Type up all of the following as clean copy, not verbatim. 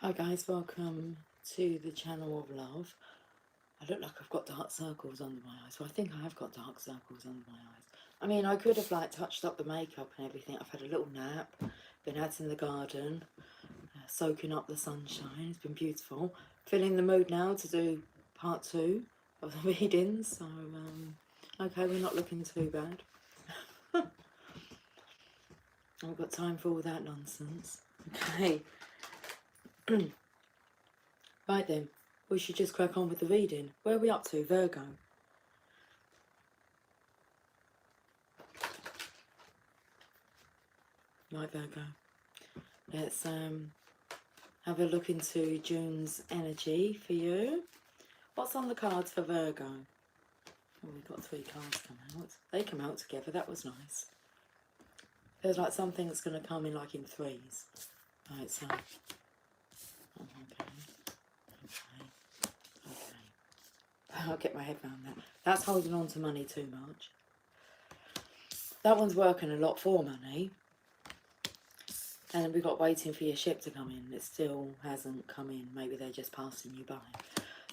Hi guys, welcome to the channel of love. I look like I've got dark circles under my eyes. Well, I think I have got dark circles under my eyes. I mean, I could have like touched up the makeup and everything. I've had a little nap, been out in the garden, soaking up the sunshine. It's been beautiful. Feeling the mood now to do part 2 of the readings. So, okay, we're not looking too bad. I've got time for all that nonsense. Okay. Right then, we should just crack on with the reading. Where are we up to? Virgo. Right, Virgo. Let's have a look into June's energy for you. What's on the cards for Virgo? Oh, we've got 3 cards come out. They come out together. That was nice. Feels like something's going to come in like in 3s. Right, so... Oh, okay. I'll get my head around that. That's holding on to money too much. That one's working a lot for money. And then we've got waiting for your ship to come in. It still hasn't come in. Maybe they're just passing you by.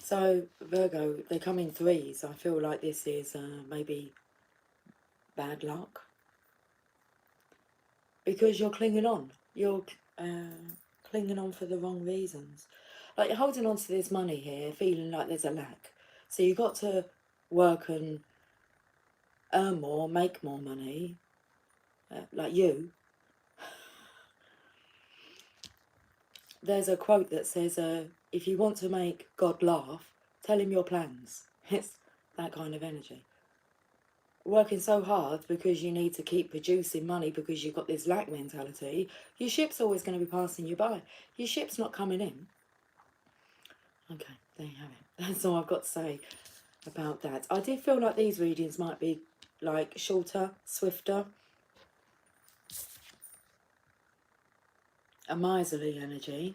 So, Virgo, they come in 3s. I feel like this is maybe bad luck. Because you're clinging on. You're clinging on for the wrong reasons. Like, you're holding on to this money here, feeling like there's a lack. So you've got to work and earn more, make more money. Like you. There's a quote that says, if you want to make God laugh, tell him your plans. It's that kind of energy. Working so hard because you need to keep producing money because you've got this lack mentality, your ship's always going to be passing you by. Your ship's not coming in. Okay, there you have it. That's all I've got to say about that. I did feel like these readings might be like shorter, swifter. A miserly energy.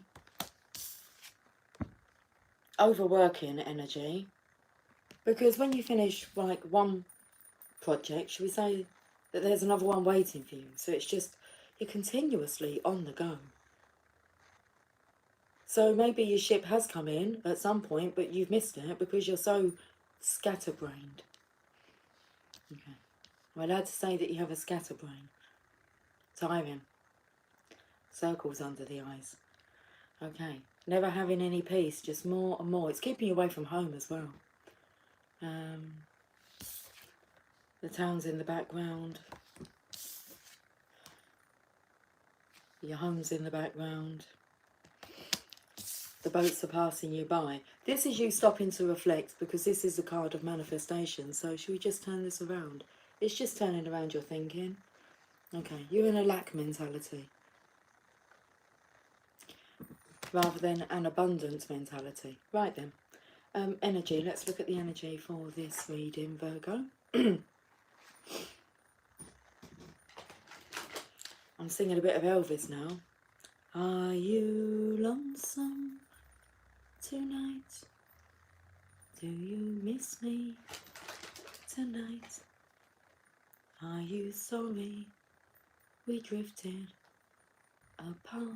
Overworking energy. Because when you finish like one project, should we say that there's another one waiting for you? So it's just, you're continuously on the go. So maybe your ship has come in at some point, but you've missed it because you're so scatterbrained. Okay. Am I allowed to say that you have a scatterbrain? Tiring. Circles under the eyes. Okay. Never having any peace, just more and more. It's keeping you away from home as well. The town's in the background. Your home's in the background. The boats are passing you by. This is you stopping to reflect because this is the card of manifestation. So should we just turn this around? It's just turning around your thinking. Okay, you're in a lack mentality rather than an abundance mentality. Right then. Energy. Let's look at the energy for this reading, Virgo. I'm singing a bit of Elvis now. Are you lonesome tonight? Do you miss me tonight? Are you sorry we drifted apart?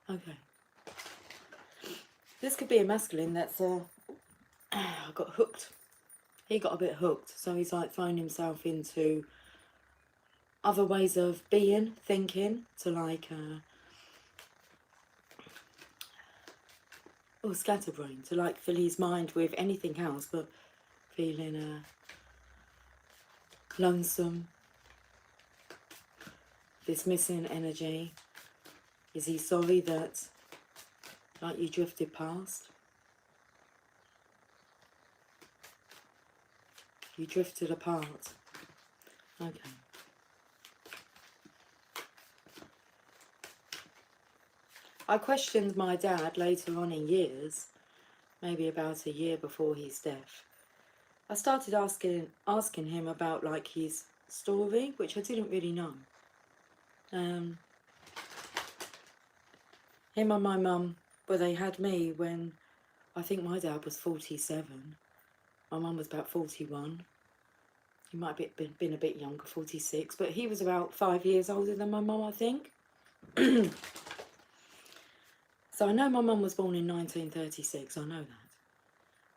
Okay. This could be a masculine that's got hooked. He got a bit hooked, so he's like thrown himself into other ways of being, thinking, to like scatterbrain, to like fill his mind with anything else but feeling lonesome. This missing energy. Is he sorry that like you drifted past? You drifted apart. Okay. I questioned my dad later on in years, maybe about a year before his death. I started asking him about like his story, which I didn't really know. Him and my mum, well, they had me when I think my dad was 47. My mum was about 41. He might have been a bit younger, 46, but he was about 5 years older than my mum, I think. So So I know my mum was born in 1936, I know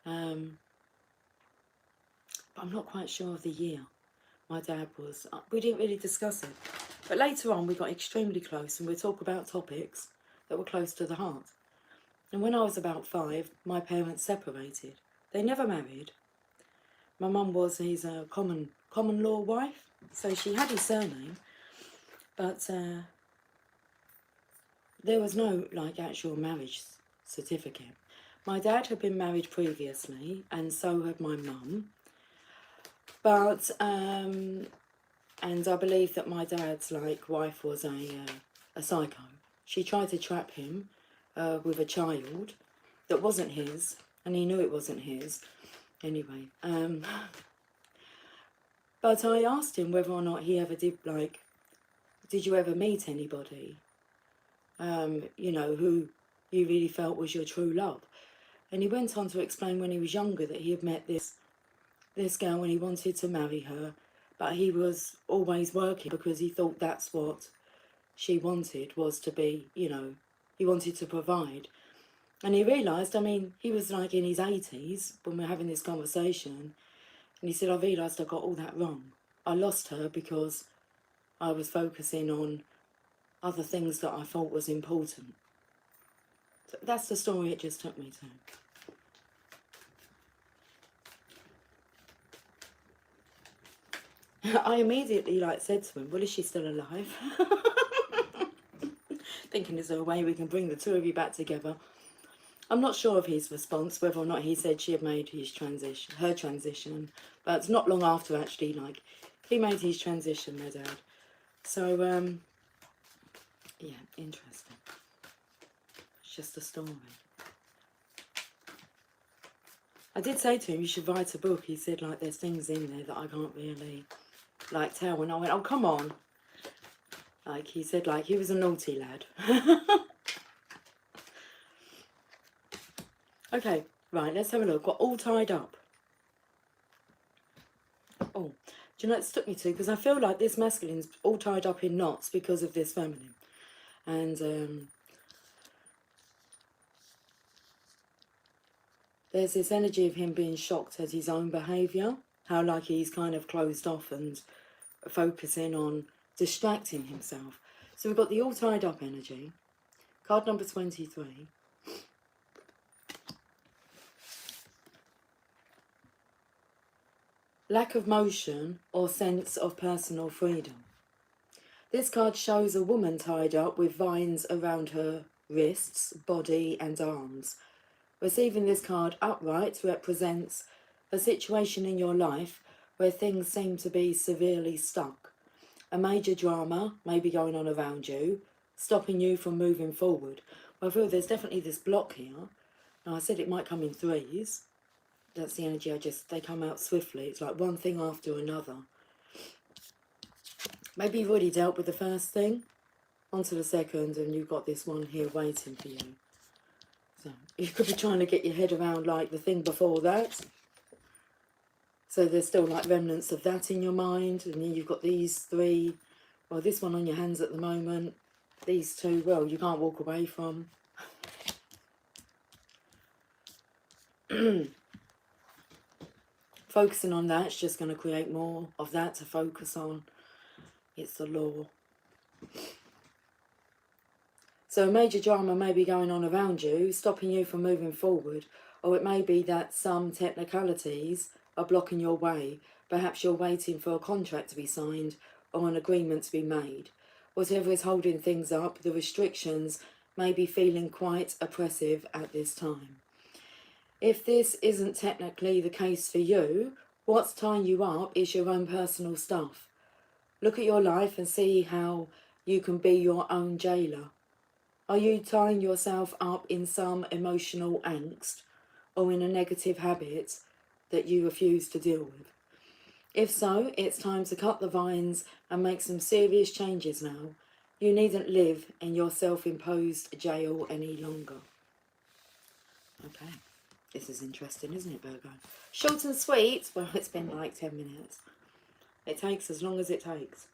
that. But I'm not quite sure of the year my dad was. We didn't really discuss it. But later on we got extremely close and we talk about topics that were close to the heart. And when I was about 5, my parents separated. They never married. My mum was his common law wife, so she had his surname, but there was no like actual marriage certificate. My dad had been married previously, and so had my mum. But and I believe that my dad's like wife was a psycho. She tried to trap him with a child that wasn't his, and he knew it wasn't his. Anyway, but I asked him whether or not he ever did, like, did you ever meet anybody, you know, who you really felt was your true love? And he went on to explain when he was younger that he had met this girl and he wanted to marry her, but he was always working because he thought that's what she wanted, was to be, you know, he wanted to provide. And he realised, I mean, he was like in his 80s when we were having this conversation, and he said, I realised I got all that wrong. I lost her because I was focusing on other things that I thought was important. So that's the story it just took me to. I immediately said to him, well, is she still alive? Thinking, is there a way we can bring the two of you back together? I'm not sure of his response, whether or not he said she had made her transition, but it's not long after actually, he made his transition, my dad. So, yeah, interesting. It's just a story. I did say to him, you should write a book. He said, there's things in there that I can't really, tell. And I went, oh, come on. He said, he was a naughty lad. Okay, right, let's have a look. Got all tied up. Oh, do you know what it took me to? Because I feel like this masculine's all tied up in knots because of this feminine. And there's this energy of him being shocked at his own behaviour. How he's kind of closed off and focusing on distracting himself. So we've got the all tied up energy. Card number 23. Lack of motion or sense of personal freedom. This card shows a woman tied up with vines around her wrists, body and arms. Receiving this card upright represents a situation in your life where things seem to be severely stuck. A major drama may be going on around you, stopping you from moving forward. Well, I feel there's definitely this block here. Now, I said it might come in threes. That's the energy they come out swiftly. It's like one thing after another. Maybe you've already dealt with the first thing, onto the second, and you've got this one here waiting for you. So you could be trying to get your head around the thing before that. So there's still remnants of that in your mind, and then you've got these three, well, this one on your hands at the moment, these two, well, you can't walk away from. Focusing on that's just going to create more of that to focus on. It's the law. So a major drama may be going on around you, stopping you from moving forward, or it may be that some technicalities are blocking your way. Perhaps you're waiting for a contract to be signed or an agreement to be made. Whatever is holding things up, the restrictions may be feeling quite oppressive at this time. If this isn't technically the case for you, what's tying you up is your own personal stuff. Look at your life and see how you can be your own jailer. Are you tying yourself up in some emotional angst or in a negative habit that you refuse to deal with? If so, it's time to cut the vines and make some serious changes now. You needn't live in your self-imposed jail any longer. Okay, this is interesting, isn't it, Virgo? Short and sweet. Well, it's been 10 minutes. It takes as long as it takes.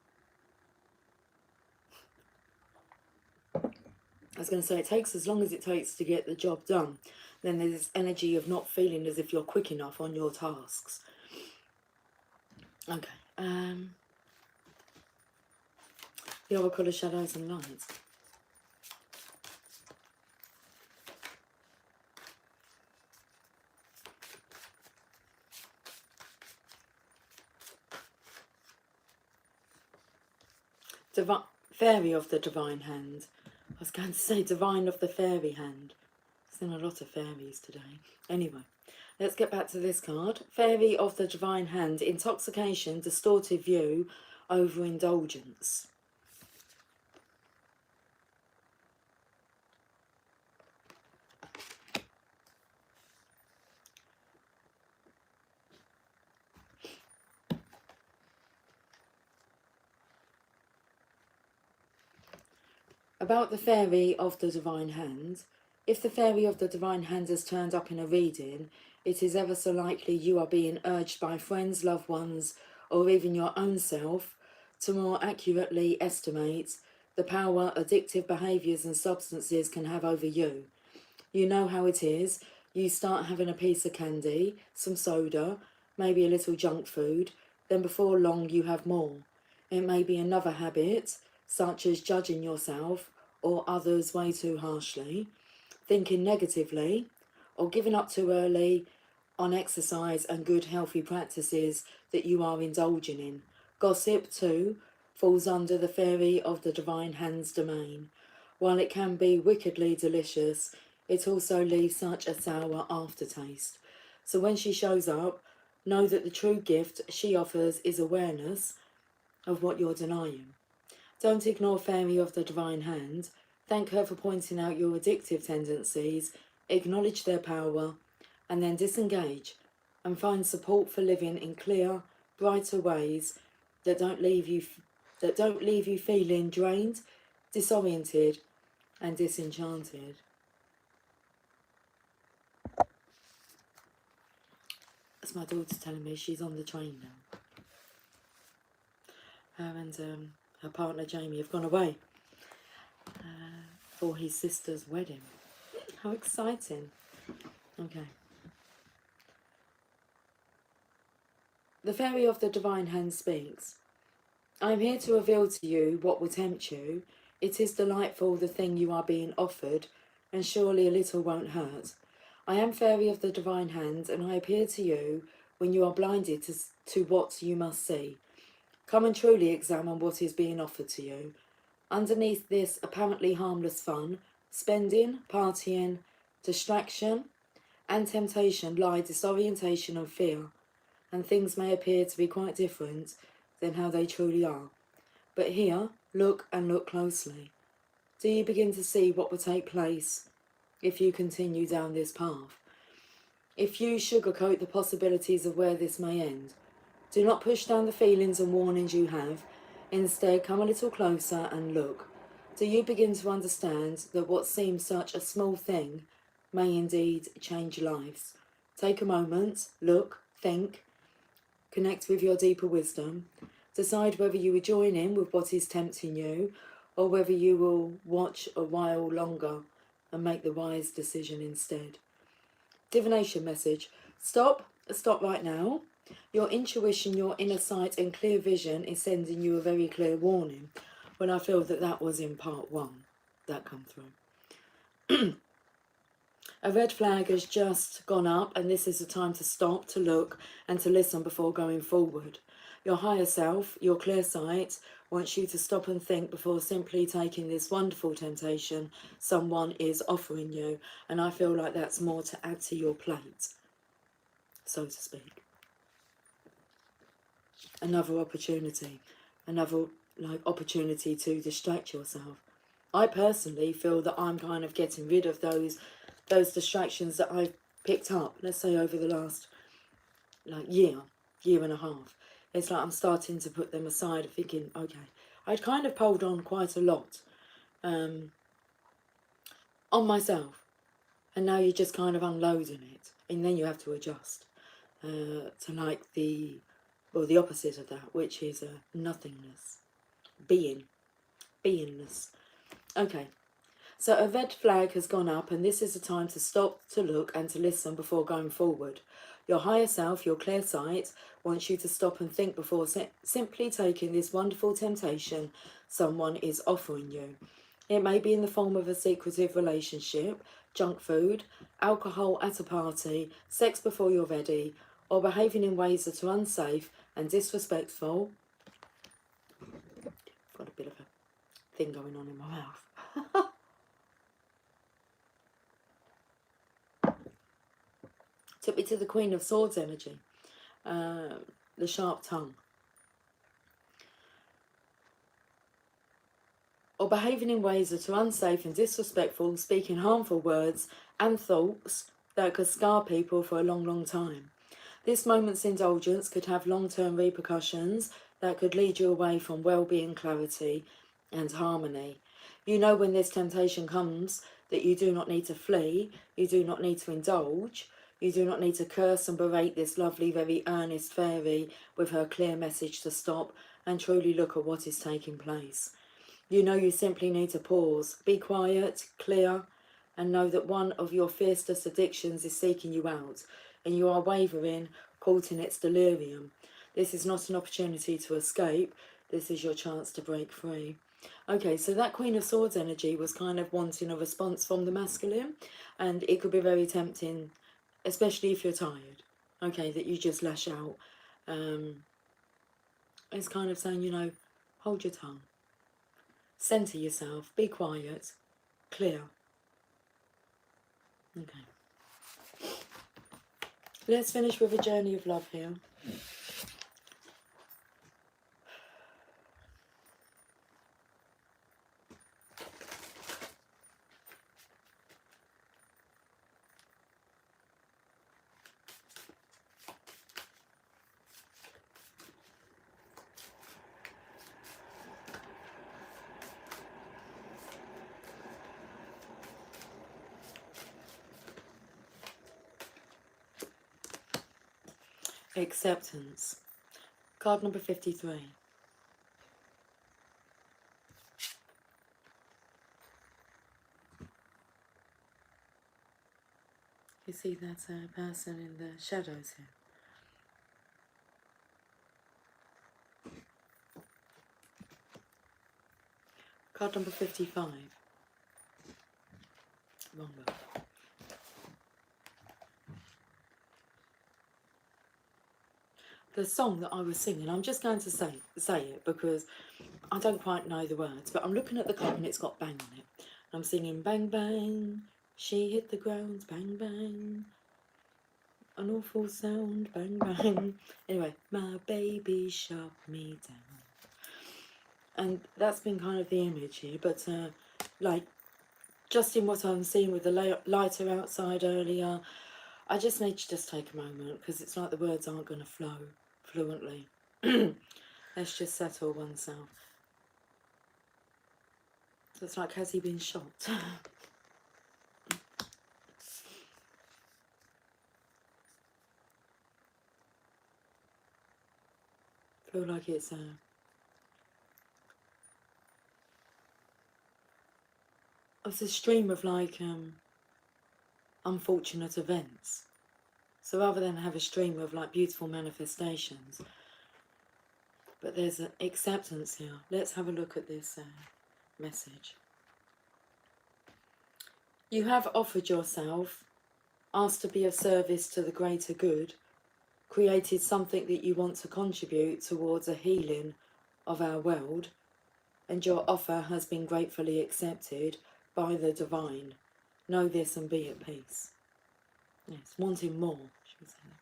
was going to say, it takes as long as it takes to get the job done. Then there's this energy of not feeling as if you're quick enough on your tasks. Okay. The Oracle of Shadows and Lights. Fairy of the Divine Hand. I was going to say Divine of the Fairy Hand. There's been a lot of fairies today. Anyway, let's get back to this card. Fairy of the Divine Hand. Intoxication, distorted view, overindulgence. About the Fairy of the Divine Hand. If the Fairy of the Divine Hand has turned up in a reading, it is ever so likely you are being urged by friends, loved ones, or even your own self to more accurately estimate the power addictive behaviours and substances can have over you. You know how it is. You start having a piece of candy, some soda, maybe a little junk food, then before long you have more. It may be another habit, such as judging yourself or others way too harshly, thinking negatively, or giving up too early on exercise and good healthy practices that you are indulging in. Gossip, too, falls under the Fairy of the Divine Hand's domain. While it can be wickedly delicious, it also leaves such a sour aftertaste. So when she shows up, know that the true gift she offers is awareness of what you're denying. Don't ignore Fairy of the Divine Hand. Thank her for pointing out your addictive tendencies, acknowledge their power, and then disengage and find support for living in clear, brighter ways that don't leave you feeling drained, disoriented, and disenchanted. That's my daughter telling me she's on the train now. Her and her partner Jamie have gone away for his sister's wedding. How exciting. Okay. The Fairy of the Divine Hand speaks. I am here to reveal to you what will tempt you. It is delightful, the thing you are being offered, and surely a little won't hurt. I am Fairy of the Divine Hand, and I appear to you when you are blinded to what you must see. Come and truly examine what is being offered to you. Underneath this apparently harmless fun, spending, partying, distraction, and temptation lie disorientation and fear, and things may appear to be quite different than how they truly are. But here, look and look closely. Do you begin to see what will take place if you continue down this path? If you sugarcoat the possibilities of where this may end, do not push down the feelings and warnings you have. Instead, come a little closer and look. Do you begin to understand that what seems such a small thing may indeed change lives? Take a moment, look, think, connect with your deeper wisdom. Decide whether you will join in with what is tempting you, or whether you will watch a while longer and make the wise decision instead. Divination message. Stop right now. Your intuition, your inner sight and clear vision is sending you a very clear warning. When I feel that was in part 1, that come through. A red flag has just gone up, and this is the time to stop, to look and to listen before going forward. Your higher self, your clear sight, wants you to stop and think before simply taking this wonderful temptation someone is offering you. And I feel like that's more to add to your plate, so to speak. Another opportunity opportunity to distract yourself. I personally feel that I'm kind of getting rid of those distractions that I've picked up, let's say over the last year and a half. It's like I'm starting to put them aside, thinking, okay, I'd kind of pulled on quite a lot on myself, and now you're just kind of unloading it, and then you have to adjust to the opposite of that, which is nothingness, beingness. Okay, So a red flag has gone up, and this is the time to stop, to look and to listen before going forward. Your higher self, your clear sight, wants you to stop and think before simply taking this wonderful temptation someone is offering you. It may be in the form of a secretive relationship, junk food, alcohol at a party, sex before you're ready, or behaving in ways that are unsafe and disrespectful. Got a bit of a thing going on in my mouth. Took me to the Queen of Swords energy, the sharp tongue. Or behaving in ways that are unsafe and disrespectful, speaking harmful words and thoughts that could scar people for a long, long time. This moment's indulgence could have long-term repercussions that could lead you away from well-being, clarity and harmony. You know when this temptation comes that you do not need to flee, you do not need to indulge, you do not need to curse and berate this lovely, very earnest fairy with her clear message to stop and truly look at what is taking place. You know you simply need to pause, be quiet, clear, and know that one of your fiercest addictions is seeking you out, and you are wavering, caught in its delirium. This is not an opportunity to escape, this is your chance to break free. Okay, so that Queen of Swords energy was kind of wanting a response from the masculine, and it could be very tempting, especially if you're tired, okay, that you just lash out. It's kind of saying, you know, hold your tongue. Centre yourself, be quiet, clear. Okay. Let's finish with a journey of love here. Acceptance. Card number 53. You see that person in the shadows here? Card number 55. Wrong one. The song that I was singing, I'm just going to say it because I don't quite know the words, but I'm looking at the card and it's got bang on it. I'm singing bang bang, she hit the ground, bang bang, an awful sound, bang bang. Anyway, my baby shot me down. And that's been kind of the image here, but like, just in what I'm seeing with the lighter outside earlier, I just need to just take a moment, because it's like the words aren't going to flow fluently. Let's just settle oneself. So it's like, has he been shot? Feel like it's a stream of like unfortunate events. So rather than have a stream of like beautiful manifestations, but there's an acceptance here. Let's have a look at this message. You have offered yourself, asked to be of service to the greater good, created something that you want to contribute towards a healing of our world, and your offer has been gratefully accepted by the divine. Know this and be at peace. Yes, wanting more, should we say that?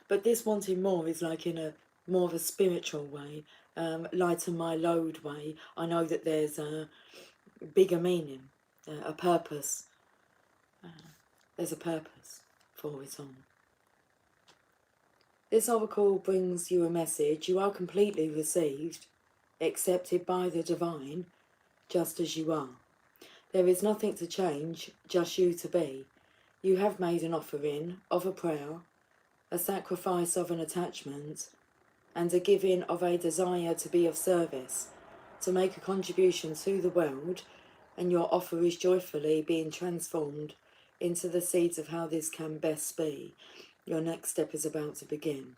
But this wanting more is like in a more of a spiritual way, lighten my load way. I know that there's a bigger meaning, a purpose. There's a purpose for it all. This oracle brings you a message. You are completely received, accepted by the divine, just as you are. There is nothing to change, just you to be. You have made an offering of a prayer, a sacrifice of an attachment, and a giving of a desire to be of service, to make a contribution to the world, and your offer is joyfully being transformed into the seeds of how this can best be. Your next step is about to begin.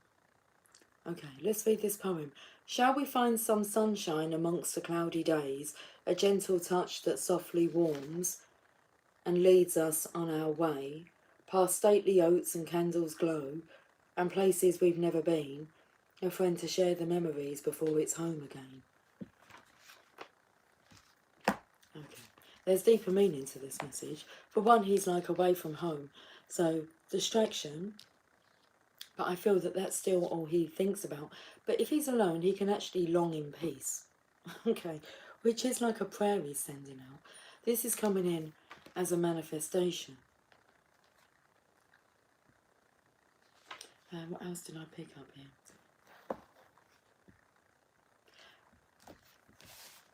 Okay, let's read this poem. Shall we find some sunshine amongst the cloudy days, a gentle touch that softly warms and leads us on our way, past stately oaks and candles glow, and places we've never been, a friend to share the memories before it's home again. Okay, there's deeper meaning to this message. For one, he's like away from home, so distraction, but I feel that that's still all he thinks about. But if he's alone, he can actually long in peace. Okay, which is like a prayer he's sending out. This is coming in as a manifestation. What else did I pick up here?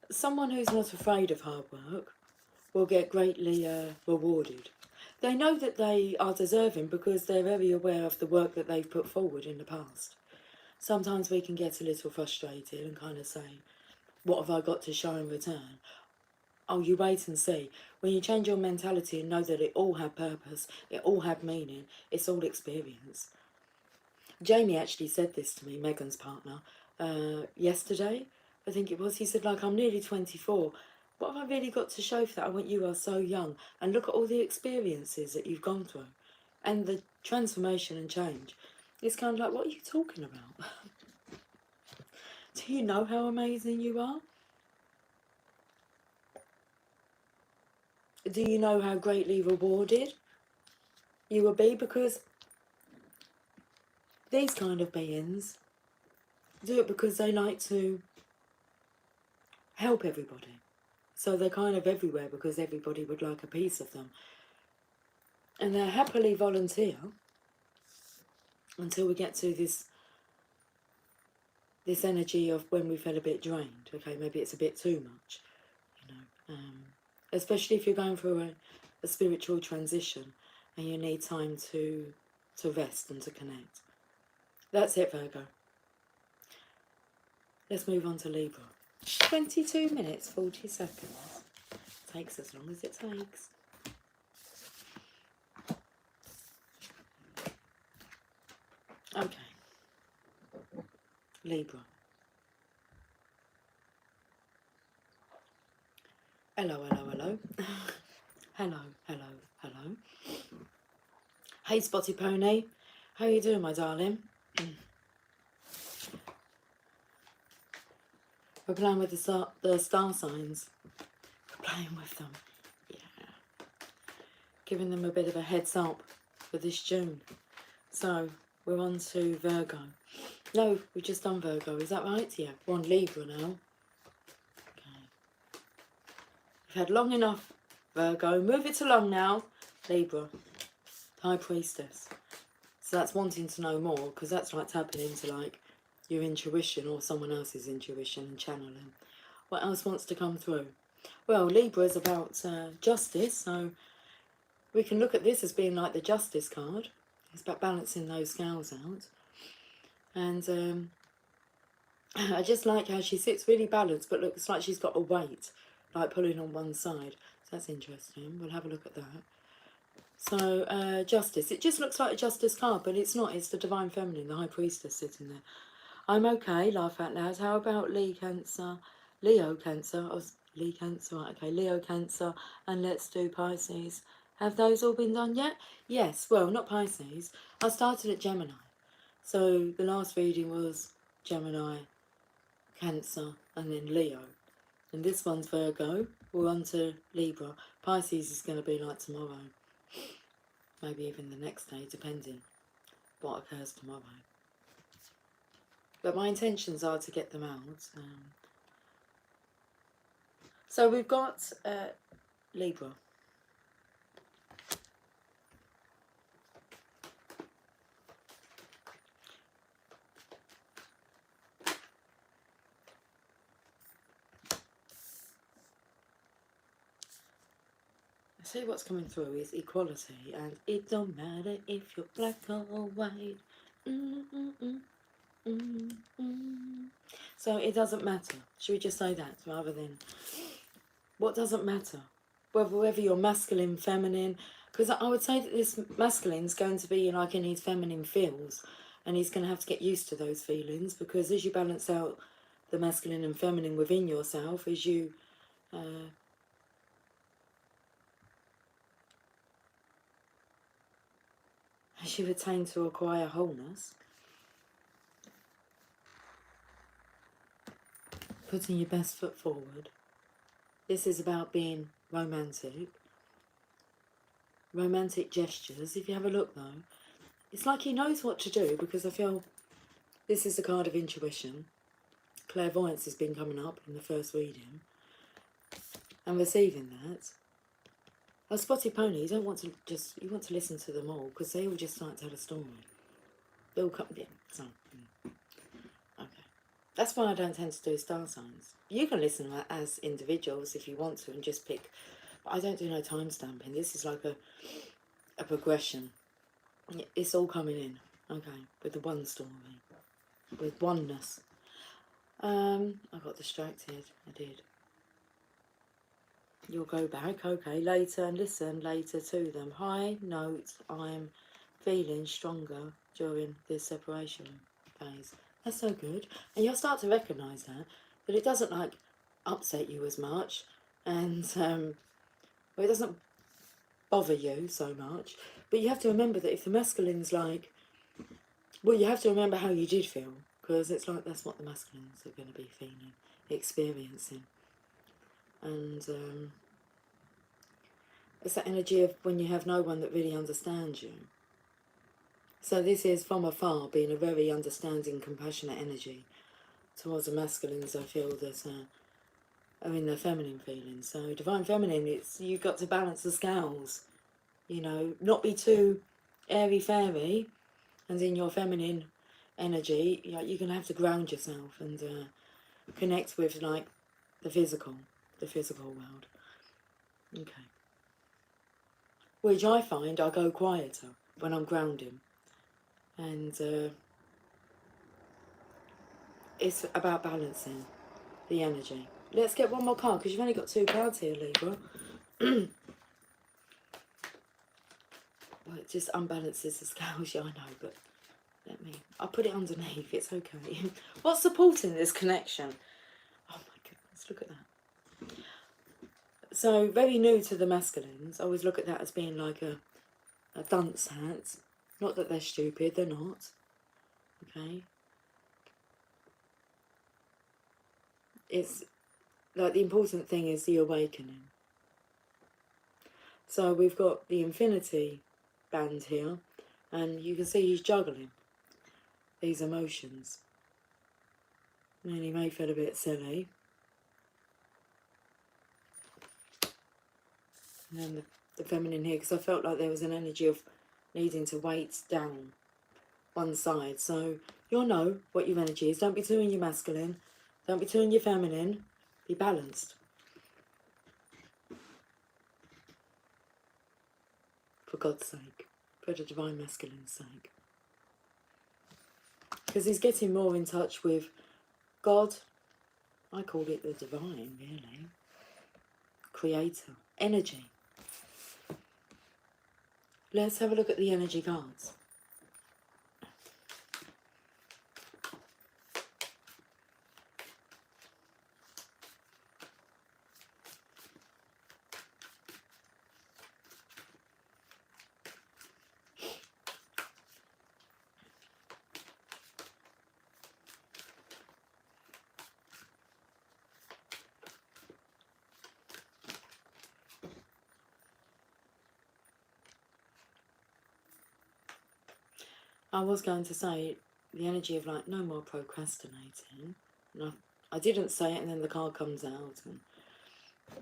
Someone who's not afraid of hard work will get greatly rewarded. They know that they are deserving because they're very aware of the work that they've put forward in the past. Sometimes we can get a little frustrated and kind of say, what have I got to show in return? Oh, you wait and see. When you change your mentality and know that it all had purpose, it all had meaning, it's all experience. Jamie actually said this to me, Megan's partner, yesterday, I think it was. He said, like, I'm nearly 24. What have I really got to show for that? I went, you are so young. And look at all the experiences that you've gone through. And the transformation and change. It's kind of like, what are you talking about? Do you know how amazing you are? Do you know how greatly rewarded you will be? Because these kind of beings do it because they like to help everybody. So they're kind of everywhere because everybody would like a piece of them. And they're happily volunteer until we get to this energy of when we feel a bit drained. Okay, maybe it's a bit too much, you know. Especially if you're going through a spiritual transition and you need time to rest and to connect. That's it, Virgo. Let's move on to Libra. 22 minutes, 40 seconds. Takes as long as it takes. Okay. Libra. Hello, hello, hello. Hello, hello, hello. Hey, Spotty Pony. How you doing, my darling? We're playing with the star signs. We're playing with them. Yeah. Giving them a bit of a heads up for this June. So, we're on to Virgo. No, we've just done Virgo. Is that right? Yeah, we're on Libra now. Okay. We've had long enough, Virgo. Move it along now. Libra. High Priestess. So that's wanting to know more, because that's like tapping into like your intuition or someone else's intuition and channeling. What else wants to come through? Well, Libra is about justice, so we can look at this as being like the Justice card. It's about balancing those scales out. And I just like how she sits really balanced, but looks like she's got a weight, like pulling on one side. So that's interesting. We'll have a look at that. So, Justice. It just looks like a Justice card, but it's not. It's the Divine Feminine, the High Priestess sitting there. I'm okay, laugh out loud. How about Leo Cancer? Lee Cancer, right, okay. Leo Cancer, and let's do Pisces. Have those all been done yet? Yes, well, not Pisces. I started at Gemini. So, the last reading was Gemini, Cancer, and then Leo. And this one's Virgo. We're on to Libra. Pisces is going to be like tomorrow. Maybe even the next day, depending what occurs tomorrow. But my intentions are to get them out. So we've got Libra. See what's coming through is equality, and it don't matter if you're black or white. So it doesn't matter. Should we just say that rather than what doesn't matter? Whether you're masculine, feminine, because I would say that this masculine's going to be like in his feminine feels, and he's going to have to get used to those feelings, because as you balance out the masculine and feminine within yourself, as you attain to acquire wholeness, putting your best foot forward. This is about being romantic. Romantic gestures. If you have a look though, it's like he knows what to do, because I feel this is a card of intuition. Clairvoyance has been coming up in the first reading. And receiving that. A spotted pony, you don't want to just, you want to listen to them all, because they all just like tell a story. They all come, yeah, so, okay. That's why I don't tend to do star signs. You can listen as individuals if you want to and just pick, but I don't do no time stamping. This is like a progression. It's all coming in, okay, with the one story, with oneness. I got distracted, I did. You'll go back, okay, later, and listen later to them. High note, I'm feeling stronger during this separation phase. That's so good. And you'll start to recognise that it doesn't like upset you as much, and well, it doesn't bother you so much. But you have to remember that if the masculine's like, well, you have to remember how you did feel, because it's like that's what the masculines are going to be feeling, experiencing. And it's that energy of when you have no one that really understands you. So this is from afar being a very understanding, compassionate energy towards the masculines, I feel, that are in their feminine feelings. So divine feminine, it's you've got to balance the scales, you know, not be too airy-fairy, and in your feminine energy, you're going to have to ground yourself and connect with like the physical world. Okay. Which I find I go quieter when I'm grounding. And it's about balancing the energy. Let's get one more card, because you've only got 2 cards here, Libra. Well, it just unbalances the scales, yeah, I know, but I'll put it underneath, it's okay. What's supporting this connection? Oh my goodness, look at that. So, very new to the masculines, I always look at that as being like a dunce hat. Not that they're stupid, they're not. Okay? It's like the important thing is the awakening. So we've got the infinity band here, and you can see he's juggling these emotions. And he may feel a bit silly. And then the feminine here, because I felt like there was an energy of needing to weight down one side. So you'll know what your energy is. Don't be too in your masculine. Don't be too in your feminine. Be balanced. For God's sake. For the divine masculine's sake. Because he's getting more in touch with God. I call it the divine, really. Creator. Energy. Let's have a look at the energy cards. I was going to say the energy of like no more procrastinating. And I didn't say it, and then the card comes out, and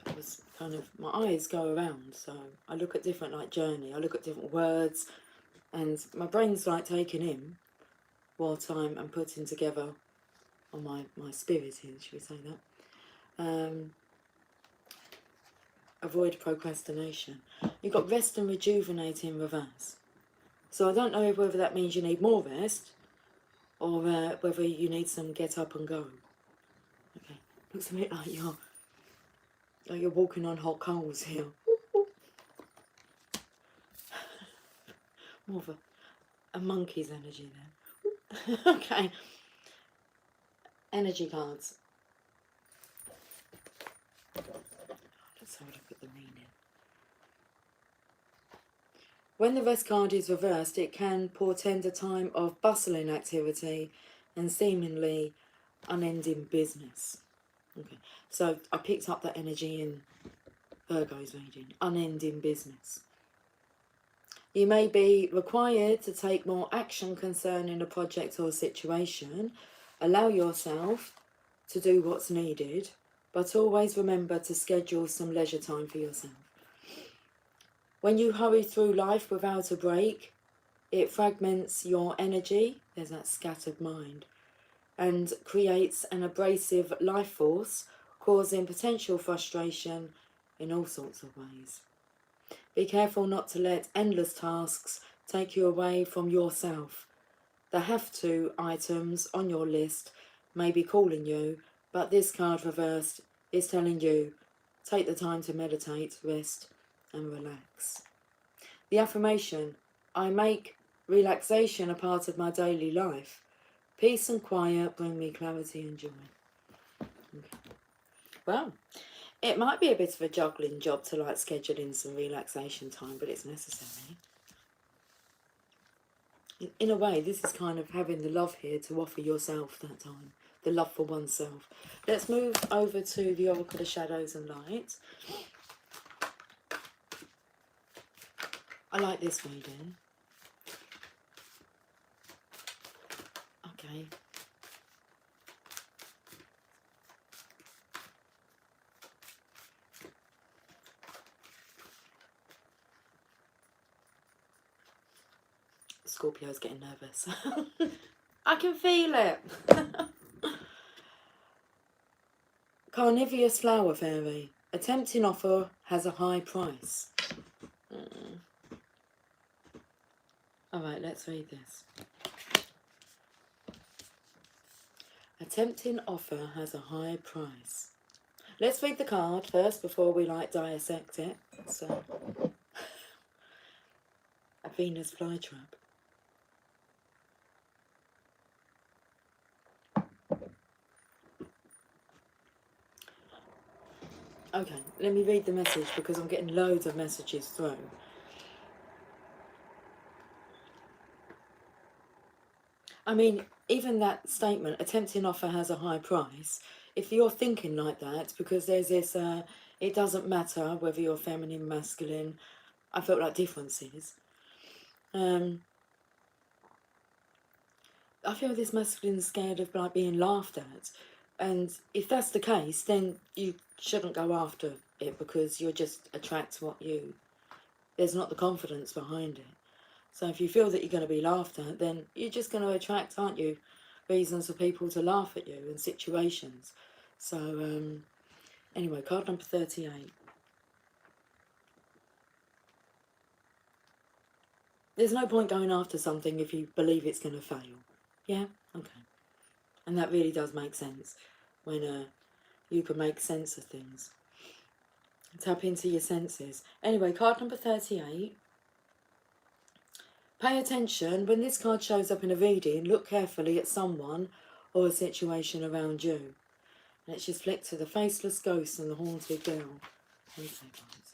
it was kind of, my eyes go around, so I look at different like journey, I look at different words, and my brain's like taking in what I'm putting together on my spirit here, should we say that? Avoid procrastination. You've got rest and rejuvenate in reverse. So I don't know whether that means you need more rest or whether you need some get up and go. Okay, looks a bit like you're walking on hot coals here. More of a monkey's energy there. Okay, energy cards. Let's have a look at the meaning. When the rest card is reversed, it can portend a time of bustling activity and seemingly unending business. Okay, so I picked up that energy in Virgo's reading. Unending business. You may be required to take more action concerning a project or situation. Allow yourself to do what's needed, but always remember to schedule some leisure time for yourself. When you hurry through life without a break, it fragments your energy, there's that scattered mind, and creates an abrasive life force, causing potential frustration in all sorts of ways. Be careful not to let endless tasks take you away from yourself. The have-to items on your list may be calling you, but this card reversed is telling you, take the time to meditate, rest and relax. The affirmation, I make relaxation a part of my daily life. Peace and quiet bring me clarity and joy. Okay. Well, it might be a bit of a juggling job to like schedule in some relaxation time, but it's necessary. In a way, this is kind of having the love here to offer yourself that time. The love for oneself. Let's move over to the Oracle of Shadows and Light. I like this reading. Okay. Scorpio's getting nervous. I can feel it. Carnivorous flower fairy. A tempting offer has a high price. Alright, let's read this. A tempting offer has a high price. Let's read the card first before we like dissect it. So, a Venus flytrap. Okay, let me read the message because I'm getting loads of messages through. I mean, even that statement, a tempting offer has a high price, if you're thinking like that, because there's this, it doesn't matter whether you're feminine, masculine, I felt like differences. I feel this masculine's scared of like being laughed at. And if that's the case, then you shouldn't go after it because you'll just attract what you... There's not the confidence behind it. So if you feel that you're going to be laughed at, then you're just going to attract, aren't you, reasons for people to laugh at you in situations. So, anyway, card number 38. There's no point going after something if you believe it's going to fail. Yeah? Okay. And that really does make sense when you can make sense of things. Tap into your senses. Anyway, card number 38. Pay attention. When this card shows up in a reading, look carefully at someone or a situation around you. Let's just flick to the faceless ghost and the haunted girl. Okay, guys.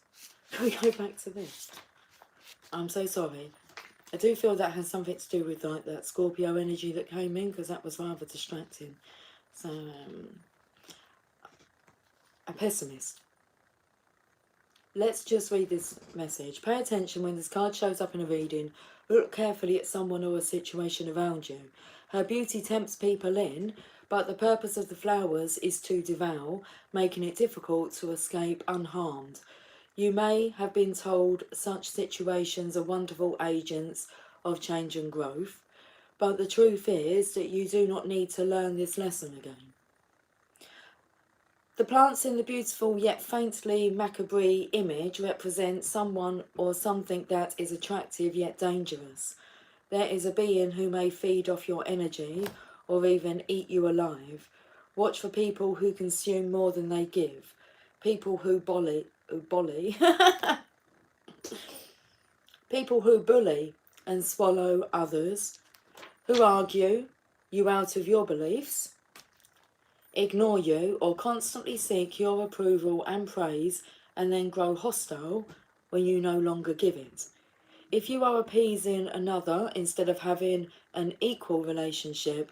Can we go back to this? I'm so sorry. I do feel that has something to do with like that Scorpio energy that came in, because that was rather distracting. So, a pessimist. Let's just read this message. Pay attention when this card shows up in a reading. Look carefully at someone or a situation around you. Her beauty tempts people in, but the purpose of the flowers is to devour, making it difficult to escape unharmed. You may have been told such situations are wonderful agents of change and growth, but the truth is that you do not need to learn this lesson again. The plants in the beautiful yet faintly macabre image represent someone or something that is attractive yet dangerous. There is a being who may feed off your energy or even eat you alive. Watch for people who consume more than they give. People who bully people who bully and swallow others, who argue you out of your beliefs, ignore you, or constantly seek your approval and praise and then grow hostile when you no longer give it. If you are appeasing another instead of having an equal relationship,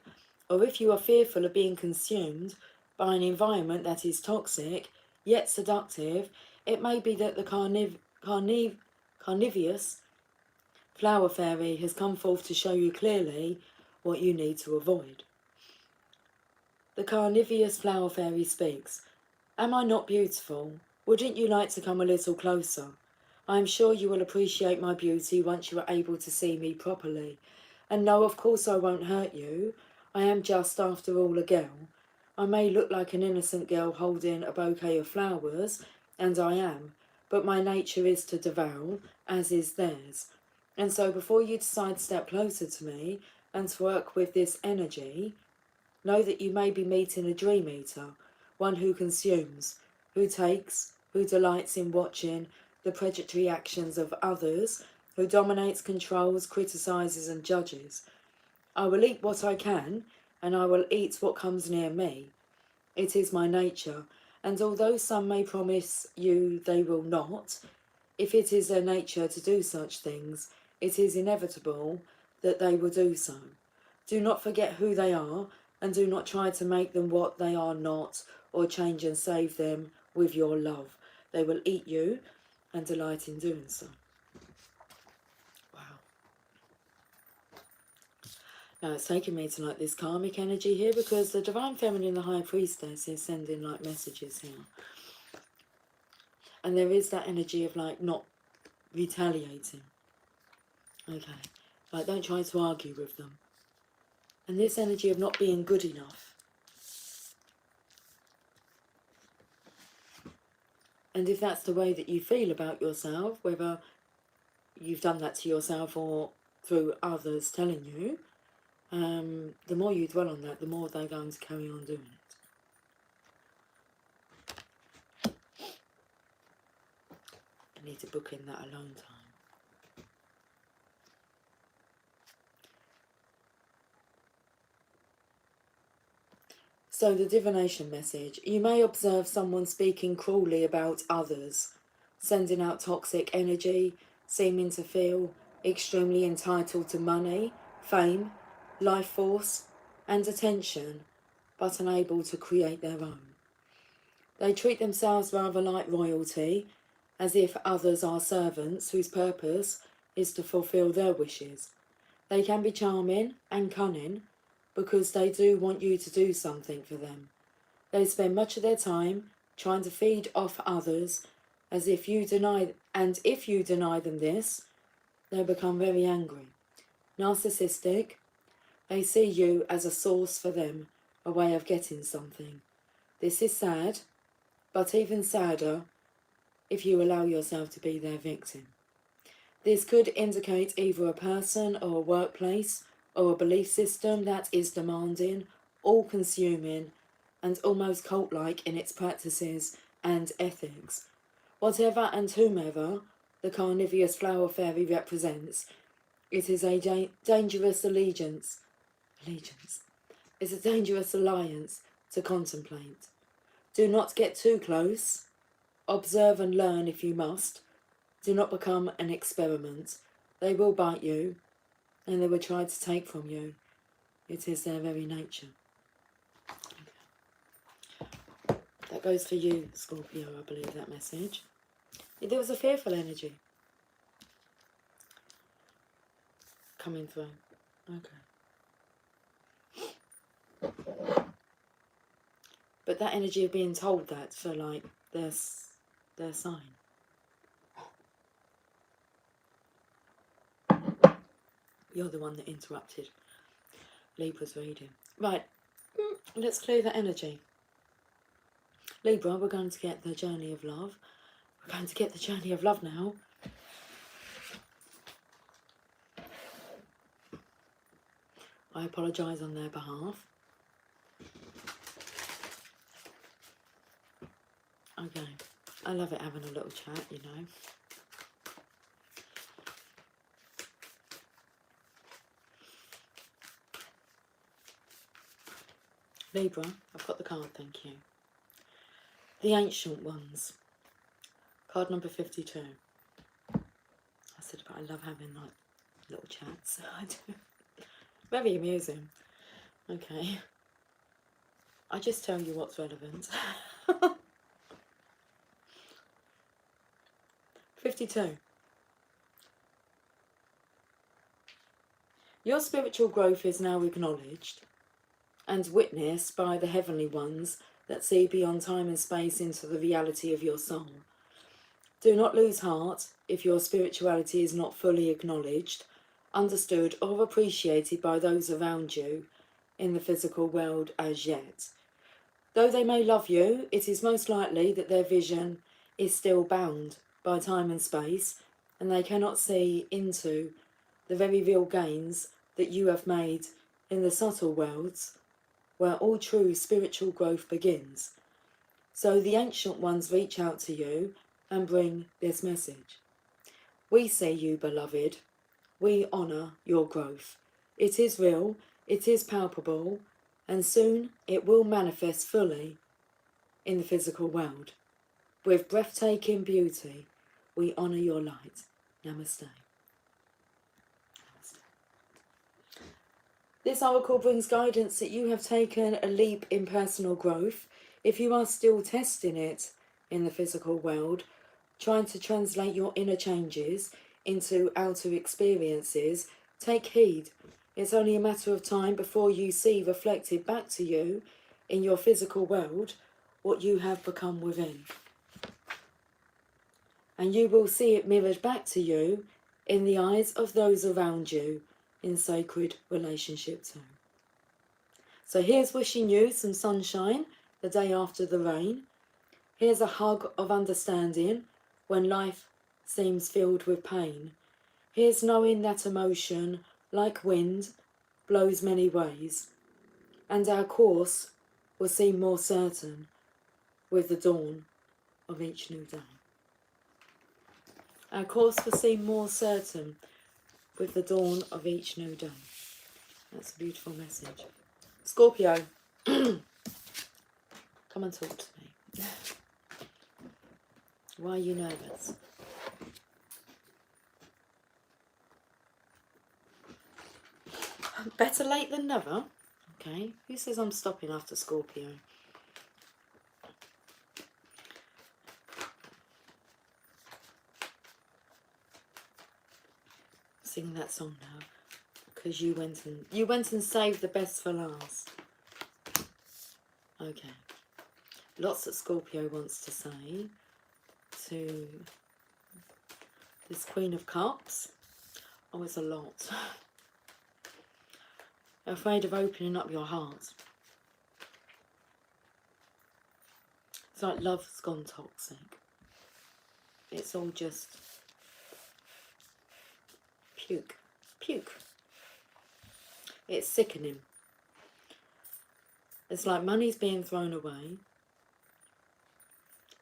or if you are fearful of being consumed by an environment that is toxic yet seductive, it may be that the carnivorous flower fairy has come forth to show you clearly what you need to avoid. The carnivorous flower fairy speaks. Am I not beautiful? Wouldn't you like to come a little closer? I am sure you will appreciate my beauty once you are able to see me properly. And no, of course I won't hurt you. I am just, after all, a girl. I may look like an innocent girl holding a bouquet of flowers, and I am, but my nature is to devour, as is theirs. And so before you decide to step closer to me and to work with this energy, know that you may be meeting a dream eater, one who consumes, who takes, who delights in watching the predatory actions of others, who dominates, controls, criticises and judges. I will eat what I can, and I will eat what comes near me. It is my nature, and although some may promise you they will not, if it is their nature to do such things, it is inevitable that they will do so. Do not forget who they are, and do not try to make them what they are not, or change and save them with your love. They will eat you, and delight in doing so. Wow. Now it's taking me to like this karmic energy here, because the Divine Feminine, the High Priestess, is sending like messages here. And there is that energy of like not retaliating. Okay. Like don't try to argue with them. And this energy of not being good enough. And if that's the way that you feel about yourself, whether you've done that to yourself or through others telling you, the more you dwell on that, the more they're going to carry on doing it. I need to book in that alone time. So the divination message. You may observe someone speaking cruelly about others, sending out toxic energy, seeming to feel extremely entitled to money, fame, life force and attention, but unable to create their own. They treat themselves rather like royalty, as if others are servants whose purpose is to fulfill their wishes. They can be charming and cunning, because they do want you to do something for them. They spend much of their time trying to feed off others, as if you deny them this, they become very angry. Narcissistic, they see you as a source for them, a way of getting something. This is sad, but even sadder if you allow yourself to be their victim. This could indicate either a person or a workplace or a belief system that is demanding, all-consuming, and almost cult-like in its practices and ethics. Whatever and whomever the carnivorous flower fairy represents, it is a dangerous allegiance. It's a dangerous alliance to contemplate. Do not get too close. Observe and learn if you must. Do not become an experiment. They will bite you, and they will try to take from you. It is their very nature. Okay. That goes for you, Scorpio, I believe, that message. There was a fearful energy coming through. Okay. But that energy of being told that for, like, their sign. You're the one that interrupted Libra's reading. Right, let's clear that energy. Libra, we're going to get the journey of love. We're going to get the journey of love now. I apologise on their behalf. Okay, I love it having a little chat, you know. Libra, I've got the card, thank you. The Ancient Ones. Card number 52. I said, but I love having like little chats. I do. Very amusing. Okay. I just tell you what's relevant. 52. Your spiritual growth is now acknowledged and witnessed by the heavenly ones that see beyond time and space into the reality of your soul. Do not lose heart if your spirituality is not fully acknowledged, understood or appreciated by those around you in the physical world as yet. Though they may love you, it is most likely that their vision is still bound by time and space, and they cannot see into the very real gains that you have made in the subtle worlds where all true spiritual growth begins. So the Ancient Ones reach out to you and bring this message. We see you, beloved. We honour your growth. It is real, it is palpable, and soon it will manifest fully in the physical world. With breathtaking beauty, we honour your light. Namaste. This oracle brings guidance that you have taken a leap in personal growth. If you are still testing it in the physical world, trying to translate your inner changes into outer experiences, take heed. It's only a matter of time before you see reflected back to you in your physical world what you have become within. And you will see it mirrored back to you in the eyes of those around you in sacred relationship too. So here's wishing you some sunshine the day after the rain. Here's a hug of understanding when life seems filled with pain. Here's knowing that emotion, like wind, blows many ways, and our course will seem more certain with the dawn of each new day. Our course will seem more certain with the dawn of each new day. That's a beautiful message. Scorpio, come and talk to me. Why are you nervous? Better late than never. Okay, who says I'm stopping after Scorpio? Sing that song now, because you went and saved the best for last. Okay, lots that Scorpio wants to say to this Queen of Cups. Oh, it's a lot. Afraid of opening up your heart. It's like love's gone toxic. It's all just puke. Puke. It's sickening. It's like money's being thrown away.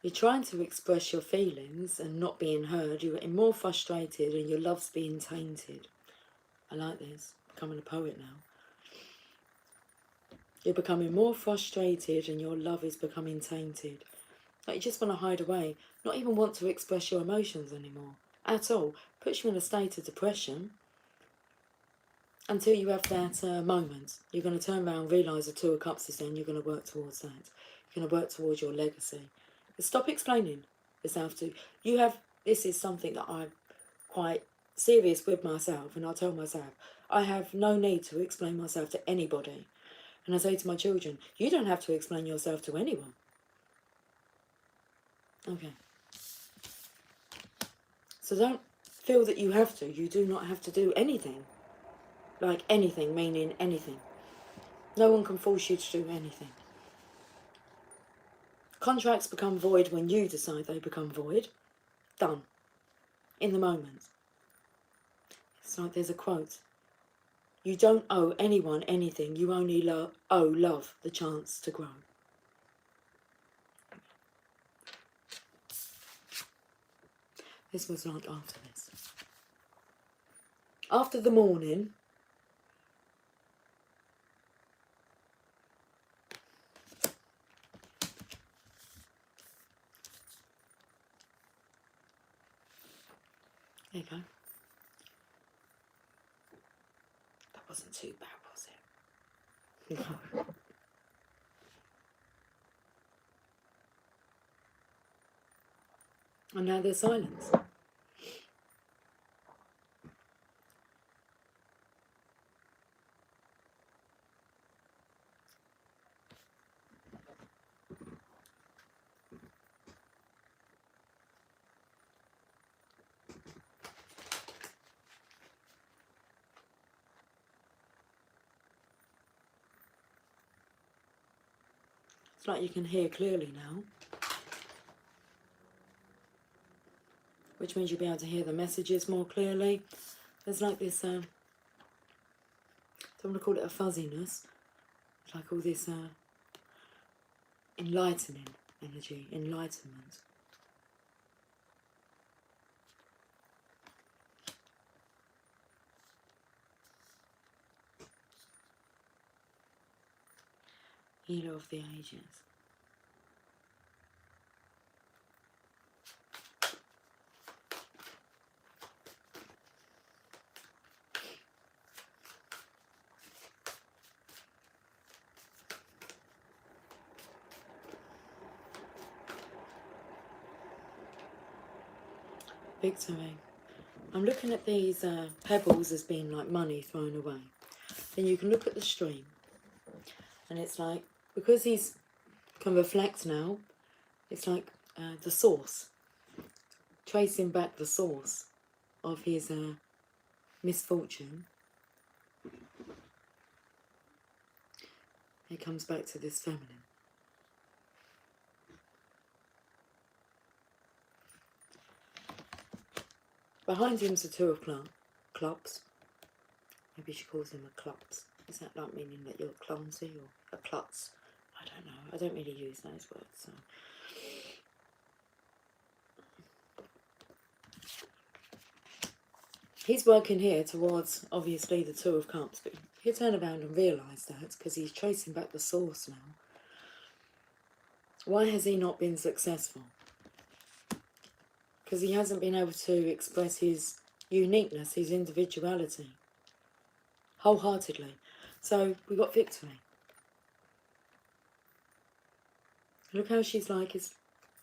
You're trying to express your feelings and not being heard. You're getting more frustrated and your love's being tainted. I like this. Becoming a poet now. You're becoming more frustrated and your love is becoming tainted. Like you just want to hide away. Not even want to express your emotions anymore. At all. Puts you in a state of depression. Until you have that moment. You're going to turn around and realise the Two of Cups is there and you're going to work towards that. You're going to work towards your legacy. But stop explaining yourself to... This is something that I'm quite serious with myself. And I tell myself, I have no need to explain myself to anybody. And I say to my children, you don't have to explain yourself to anyone. Okay. So don't feel that you have to. You do not have to do anything. Like anything, meaning anything. No one can force you to do anything. Contracts become void when you decide they become void. Done. In the moment. It's like there's a quote. You don't owe anyone anything. You only owe love the chance to grow. This was like after this. After the morning, there you go. That wasn't too bad, was it? No. And now there's silence. It's like you can hear clearly now, which means you'll be able to hear the messages more clearly. There's like this, I don't want to call it a fuzziness, it's like all this enlightening energy, enlightenment. Healer of the ages. Victory. I'm looking at these pebbles as being like money thrown away. Then you can look at the stream, and it's like, because he's can reflect now, it's like the source, tracing back the source of his misfortune. It comes back to this feminine. Behind him's the Two of Clubs. Maybe she calls him a klutz. Is that like meaning that you're clumsy or a klutz? I don't know. I don't really use those words. So. He's working here towards, obviously, the Two of Cups. But he'll turn around and realise that because he's tracing back the source now. Why has he not been successful? Because he hasn't been able to express his uniqueness, his individuality, wholeheartedly. So we've got victory. Look how she's like,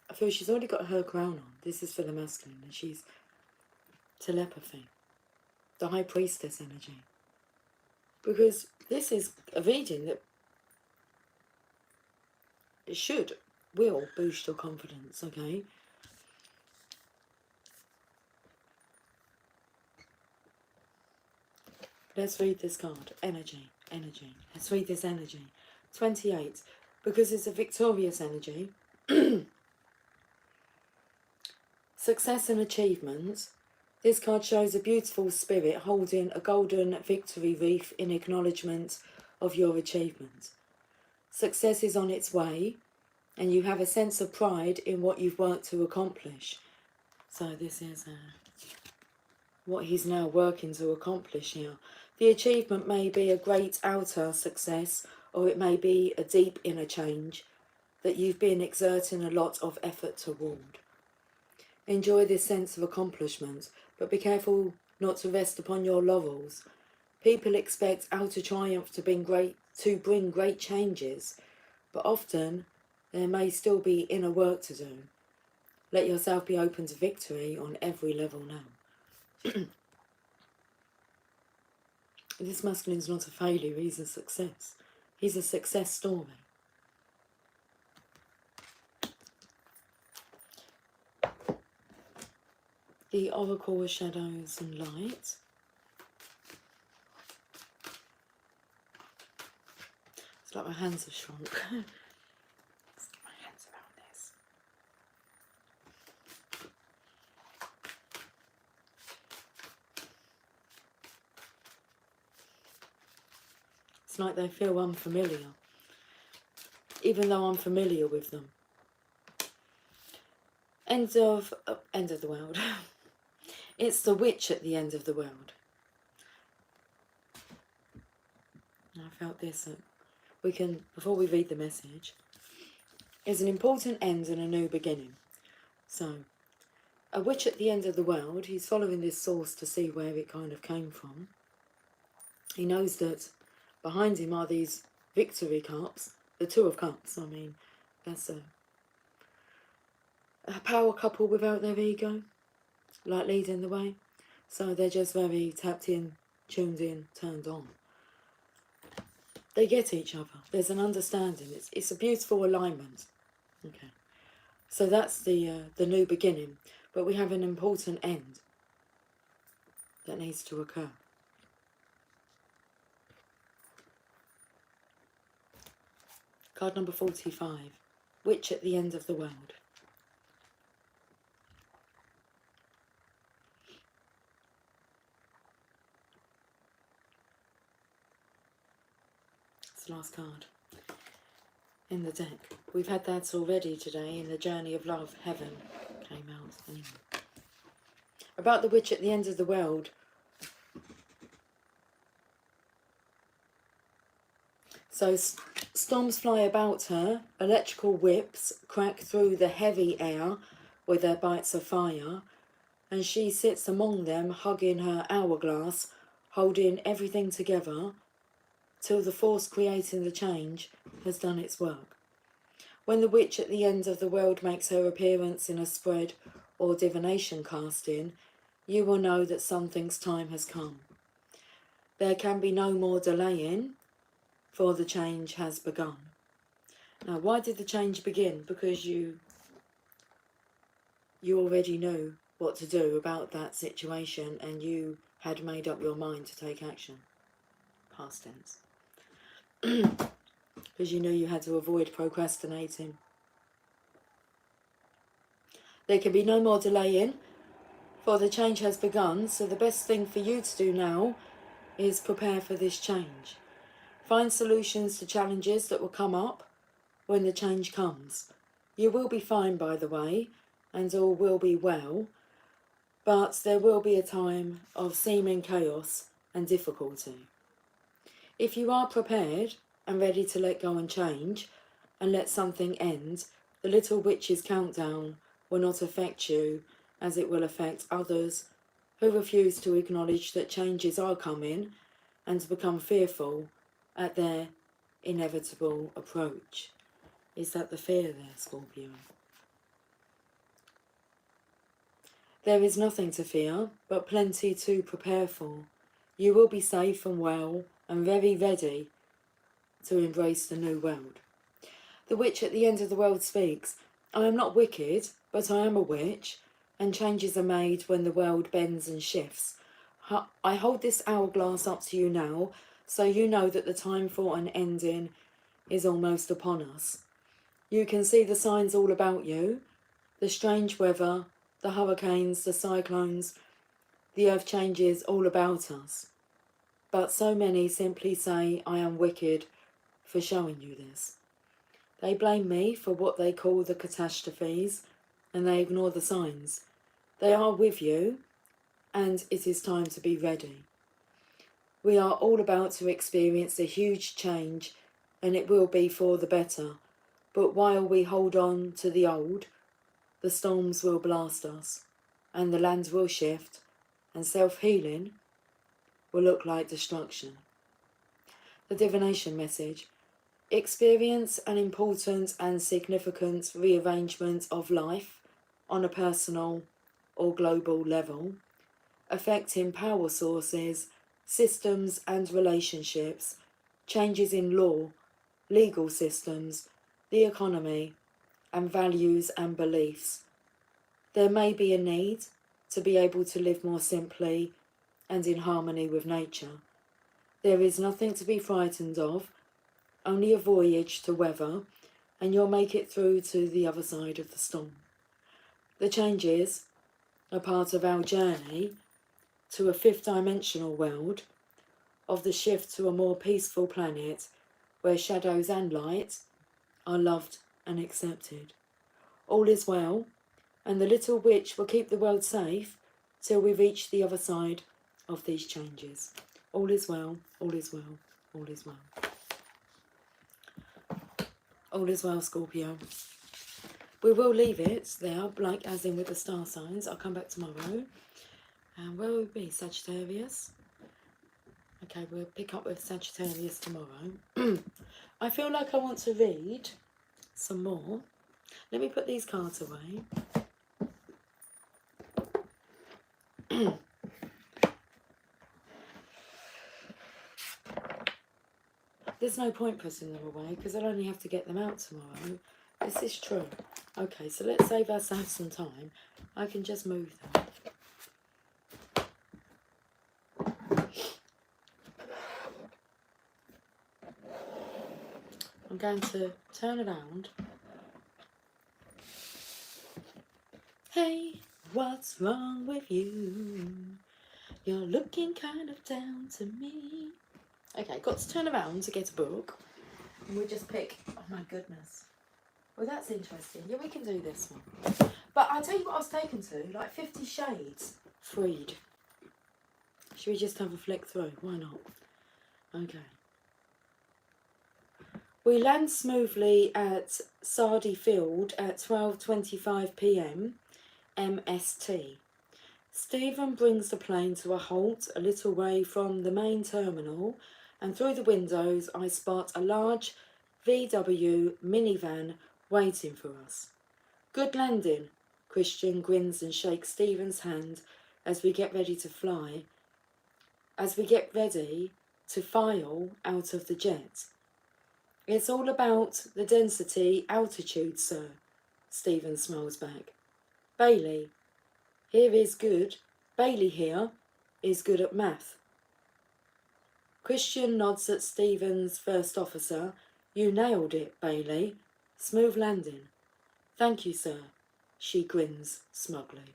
I feel she's already got her crown on. This is for the masculine, and she's telepathy, the high priestess energy. Because this is a reading that it will boost your confidence, okay? Let's read this card. Energy, energy. Let's read this energy. 28. Because it's a victorious energy. Success and achievement. This card shows a beautiful spirit holding a golden victory wreath in acknowledgement of your achievement. Success is on its way, and you have a sense of pride in what you've worked to accomplish. So this is what he's now working to accomplish here. The achievement may be a great outer success, or it may be a deep inner change that you've been exerting a lot of effort toward. Enjoy this sense of accomplishment, but be careful not to rest upon your laurels. People expect outer triumph to bring great changes, but often there may still be inner work to do. Let yourself be open to victory on every level now. This masculine's not a failure, he's a success. He's a success story. The Oracle of Shadows and Light. It's like my hands have shrunk. Let's get my hands around this. It's like they feel unfamiliar, even though I'm familiar with them. End of the world. It's the witch at the end of the world. I felt this. We can, before we read the message, is an important end and a new beginning. So, a witch at the end of the world, he's following this source to see where it kind of came from. He knows that behind him are these victory cups, the Two of Cups. I mean, that's a power couple without their ego, like leading the way. So they're just very tapped in, tuned in, turned on. They get each other. There's an understanding. It's a beautiful alignment. Okay. So that's the new beginning. But we have an important end that needs to occur. Card number 45. Witch at the end of the world. It's the last card in the deck. We've had that already today in the Journey of Love. Heaven came out. Anyway. About the witch at the end of the world. So storms fly about her, electrical whips crack through the heavy air with their bites of fire, and she sits among them, hugging her hourglass, holding everything together, till the force creating the change has done its work. When the witch at the end of the world makes her appearance in a spread or divination casting, you will know that something's time has come. There can be no more delaying, for the change has begun. Now, why did the change begin? Because you already knew what to do about that situation, and you had made up your mind to take action. Past tense. Because you knew you had to avoid procrastinating. There can be no more delaying, for the change has begun, so the best thing for you to do now is prepare for this change. Find solutions to challenges that will come up when the change comes. You will be fine, by the way, and all will be well, but there will be a time of seeming chaos and difficulty. If you are prepared and ready to let go and change and let something end, the little witch's countdown will not affect you as it will affect others who refuse to acknowledge that changes are coming and to become fearful at their inevitable approach. Is that the fear there, Scorpio? There is nothing to fear, but plenty to prepare for. You will be safe and well and very ready to embrace the new world. The witch at the end of the world speaks. I am not wicked, but I am a witch, and changes are made when the world bends and shifts. I hold this hourglass up to you now, so you know that the time for an ending is almost upon us. You can see the signs all about you, the strange weather, the hurricanes, the cyclones, the earth changes all about us. But so many simply say, I am wicked for showing you this. They blame me for what they call the catastrophes, and they ignore the signs. They are with you, and it is time to be ready. We are all about to experience a huge change, and it will be for the better. But while we hold on to the old, the storms will blast us, and the land will shift, and self-healing will look like destruction. The divination message. Experience an important and significant rearrangement of life on a personal or global level, affecting power sources, systems and relationships, changes in law, legal systems, the economy, and values and beliefs. There may be a need to be able to live more simply and in harmony with nature. There is nothing to be frightened of, only a voyage to weather, and you'll make it through to the other side of the storm. The changes are part of our journey to a fifth dimensional world of the shift to a more peaceful planet where shadows and light are loved and accepted. All is well, and the little witch will keep the world safe till we reach the other side of these changes. All is well, all is well, all is well. All is well, Scorpio. We will leave it there, like as in with the star signs. I'll come back tomorrow. And where will we be? Sagittarius? Okay, we'll pick up with Sagittarius tomorrow. I feel like I want to read some more. Let me put these cards away. There's no point putting them away because I'll only have to get them out tomorrow. This is true. Okay, so let's save ourselves some time. I can just move them. I'm going to turn around. Hey, what's wrong with you? You're looking kind of down to me. Okay, got to turn around to get a book. And we'll just pick, oh my goodness. Well, that's interesting. Yeah, we can do this one. But I'll tell you what I was taken to, like 50 Shades Freed. Should we just have a flick through? Why not? Okay. We land smoothly at Sardi Field at 12:25 p.m. MST. Stephen brings the plane to a halt a little way from the main terminal, and through the windows I spot a large VW minivan waiting for us. Good landing. Christian grins and shakes Stephen's hand as we get ready to fly. As we get ready to file out of the jet. It's all about the density, altitude, sir. Stephen smiles back. Bailey here is good at math. Christian nods at Stephen's first officer. You nailed it, Bailey. Smooth landing. Thank you, sir. She grins smugly.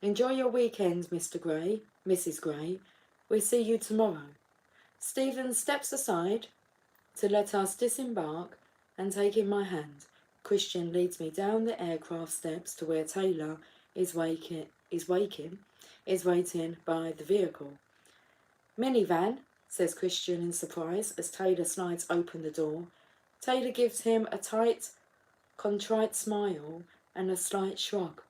Enjoy your weekend, Mr. Gray, Mrs. Gray. We'll see you tomorrow. Stephen steps aside to let us disembark, and taking my hand, Christian leads me down the aircraft steps to where Taylor is waiting by the vehicle. Minivan, says Christian in surprise as Taylor slides open the door. Taylor gives him a tight, contrite smile and a slight shrug.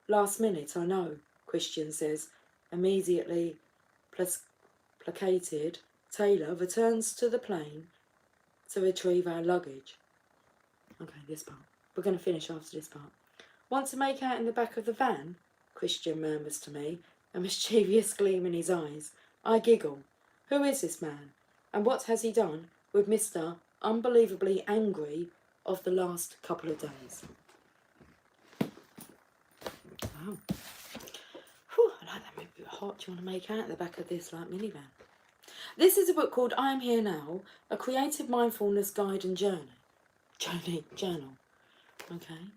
Last minute, I know, Christian says. Immediately placated, Taylor returns to the plane to retrieve our luggage. Okay, this part. We're going to finish after this part. Want to make out in the back of the van? Christian murmurs to me, a mischievous gleam in his eyes. I giggle. Who is this man? And what has he done with Mr. Unbelievably Angry of the last couple of days? Wow. Whew, I like that movie. Hot. Do you want to make out in the back of this like minivan? This is a book called I Am Here Now, a creative mindfulness guide and journal. Okay.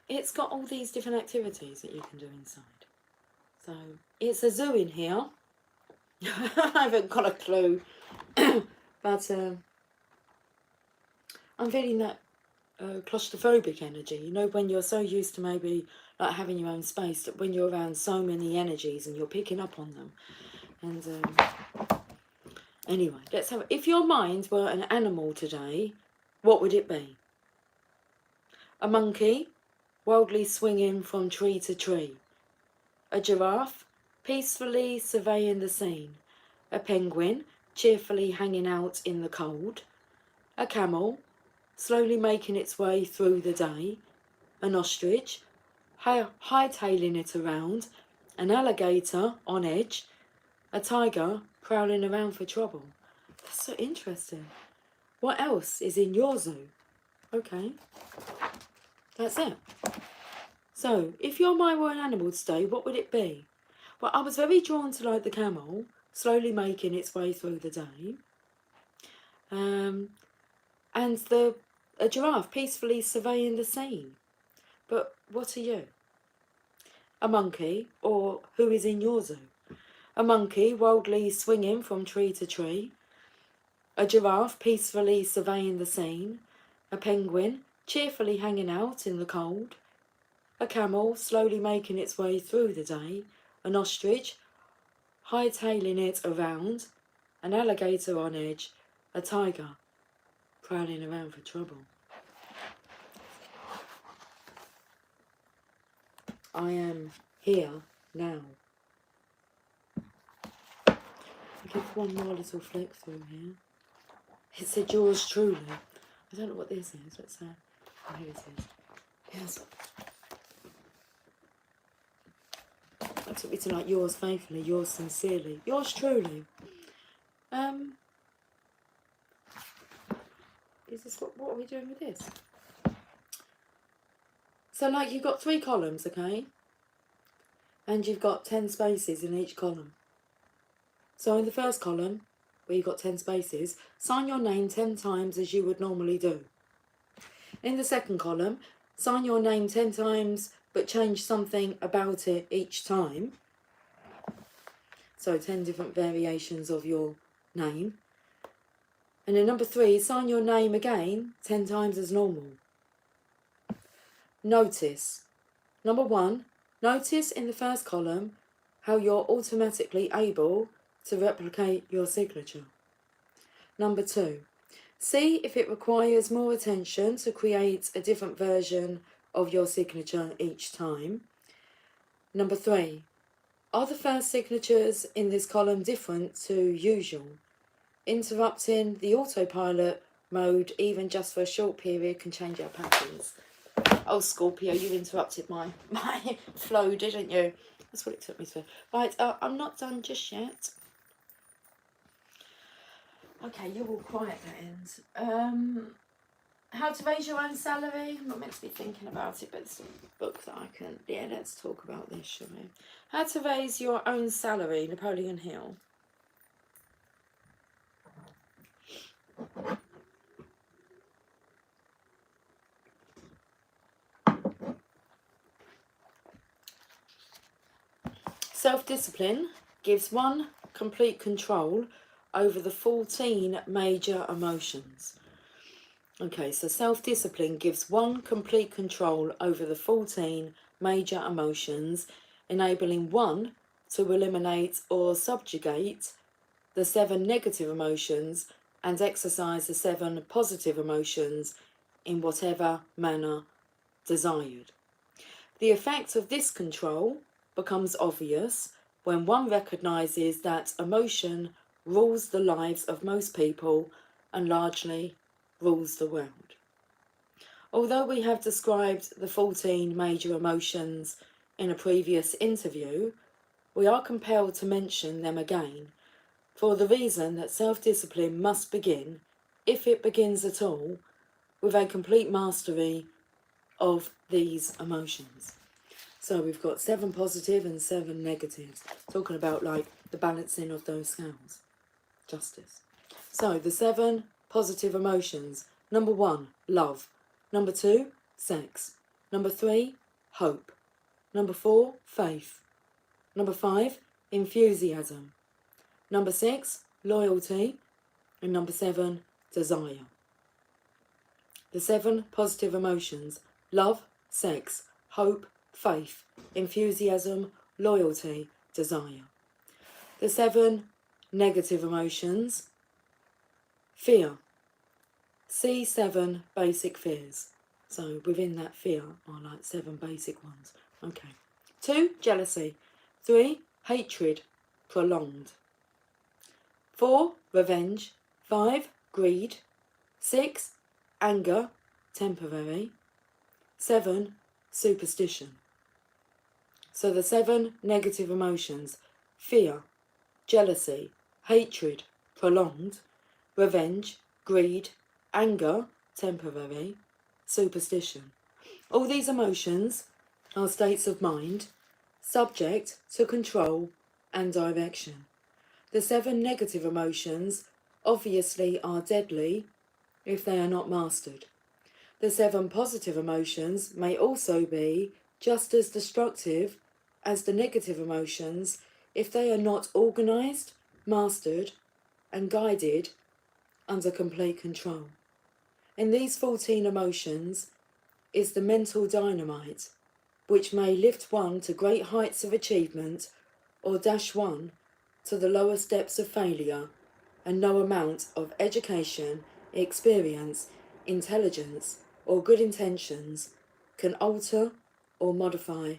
It's got all these different activities that you can do inside. So, it's a zoo in here. I haven't got a clue. But I'm feeling that claustrophobic energy. You know, when you're so used to maybe like having your own space, that when you're around so many energies and you're picking up on them. And anyway, let's have. If your mind were an animal today, what would it be? A monkey, wildly swinging from tree to tree. A giraffe, peacefully surveying the scene. A penguin, cheerfully hanging out in the cold. A camel, slowly making its way through the day. An ostrich, hightailing it around. An alligator on edge. A tiger prowling around for trouble. That's so interesting. What else is in your zoo? Okay. That's it. So, if your mind were an animal today, what would it be? Well, I was very drawn to like the camel, slowly making its way through the day. And a giraffe peacefully surveying the scene. But what are you? A monkey, or who is in your zoo? a monkey wildly swinging from tree to tree, a giraffe peacefully surveying the scene, a penguin cheerfully hanging out in the cold, a camel slowly making its way through the day, an ostrich hightailing it around, an alligator on edge, a tiger prowling around for trouble. I am here now. I'll give one more little flick through here. It said yours truly. I don't know what this is. Let's say. Oh, here it is. Yes. That took me to like yours faithfully, yours sincerely, yours truly. Is this what are we doing with this? So like you've got 3 columns, okay? And you've got 10 spaces in each column. So in the first column, where you've got 10 spaces, sign your name 10 times as you would normally do. In the second column, sign your name 10 times but change something about it each time. So 10 different variations of your name. And in number 3, sign your name again 10 times as normal. Notice. Number 1, notice in the first column how you're automatically able to replicate your signature. Number 2, see if it requires more attention to create a different version of your signature each time. Number 3, are the first signatures in this column different to usual? Interrupting the autopilot mode even just for a short period can change our patterns. Oh, Scorpio, you interrupted my flow, didn't you? That's what it took me to. Right, I'm not done just yet. Okay, you're all quiet, that ends. How to raise your own salary. I'm not meant to be thinking about it, but it's a book that I can... Yeah, let's talk about this, shall we? How to raise your own salary, Napoleon Hill. Self-discipline gives one complete control over the 14 major emotions. Okay, so self-discipline gives one complete control over the 14 major emotions, enabling one to eliminate or subjugate the 7 negative emotions and exercise the 7 positive emotions in whatever manner desired. The effect of this control becomes obvious when one recognises that emotion rules the lives of most people and largely rules the world. Although we have described the 14 major emotions in a previous interview, we are compelled to mention them again for the reason that self-discipline must begin, if it begins at all, with a complete mastery of these emotions. So we've got 7 positive and 7 negatives, talking about like the balancing of those scales. Justice. So the 7 positive emotions. Number 1, love. Number 2, sex. Number 3, hope. Number 4, faith. Number 5, enthusiasm. Number 6, loyalty. And number 7, desire. The 7 positive emotions: love, sex, hope, faith, enthusiasm, loyalty, desire. The 7 negative emotions: fear. See 7 basic fears. So within that fear are like 7 basic ones. Okay. 2, jealousy. 3, hatred, prolonged. 4, revenge. 5, greed. 6, anger, temporary. 7, superstition. So the 7 negative emotions: fear, jealousy, hatred, prolonged, revenge, greed, anger, temporary, superstition. All these emotions are states of mind, subject to control and direction. The 7 negative emotions obviously are deadly if they are not mastered. The 7 positive emotions may also be just as destructive as the negative emotions if they are not organised, mastered and guided under complete control. In these 14 emotions is the mental dynamite, which may lift one to great heights of achievement or dash one to the lowest depths of failure, and no amount of education, experience, intelligence or good intentions can alter or modify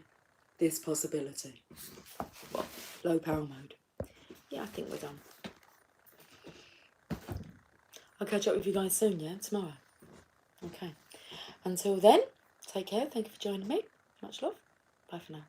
this possibility. Well, low power mode. Yeah, I think we're done. I'll catch up with you guys soon, yeah? Tomorrow. Okay. Until then, take care. Thank you for joining me. Much love. Bye for now.